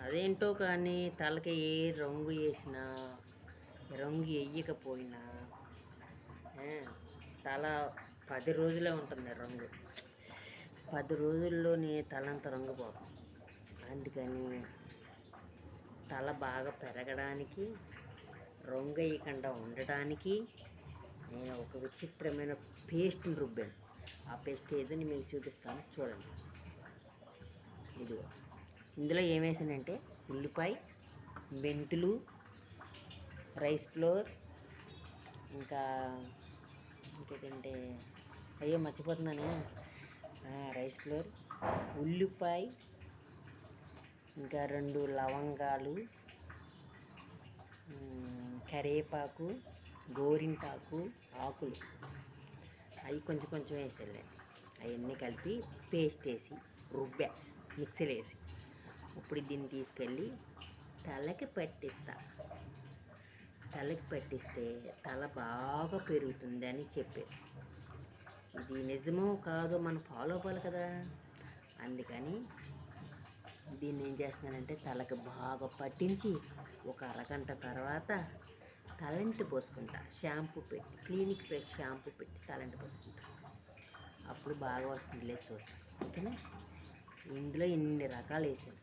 అదేంటో కానీ తలకి ఏ రంగు వేసినా రంగు వేయకపోయినా తల 10 రోజులే ఉంటుంది రంగు. 10 రోజుల్లోనే తలంత రంగు పోతుంది. అందుకని తల బాగా పెరగడానికి, రంగు వేయకుండా ఉండడానికి నేను ఒక విచిత్రమైన పేస్ట్ని రుబ్బాను. ఆ పేస్ట్ ఏదని మీకు చూపిస్తాను, చూడండి. ఇదిగో ఇందులో ఏమేసానంటే ఉల్లిపాయ, మెంతులు, రైస్ ఫ్లోర్, ఇంకా ఇంకేంటంటే అయ్యో మర్చిపోతున్నాను, రైస్ ఫ్లోర్, ఉల్లిపాయ, ఇంకా 2 లవంగాలు, కరివేపాకు, గోరింటాకు ఆకులు, అవి కొంచెం కొంచెం వేసేయాలి. అవన్నీ కలిపి పేస్ట్ వేసి రుబ్బా, మిక్సీలో వేసి. ఇప్పుడు దీన్ని తీసుకెళ్ళి తలకి పట్టిస్తే తల బాగా పెరుగుతుంది అని చెప్పారు. ఇది నిజమో కాదో మనం ఫాలో అవ్వాలి కదా. అందుకని దీన్ని ఏం చేస్తున్నానంటే తలకి బాగా పట్టించి ఒక అరగంట తర్వాత తలంటి పోసుకుంటా. షాంపూ పెట్టి, క్లినిక్ ఫ్రెష్ షాంపూ పెట్టి తలంటి పోసుకుంటా. అప్పుడు బాగా వస్తుంది, లేదు చూస్తాను. ఓకేనా. ఇందులో ఇన్ని రకాలు వేసాను.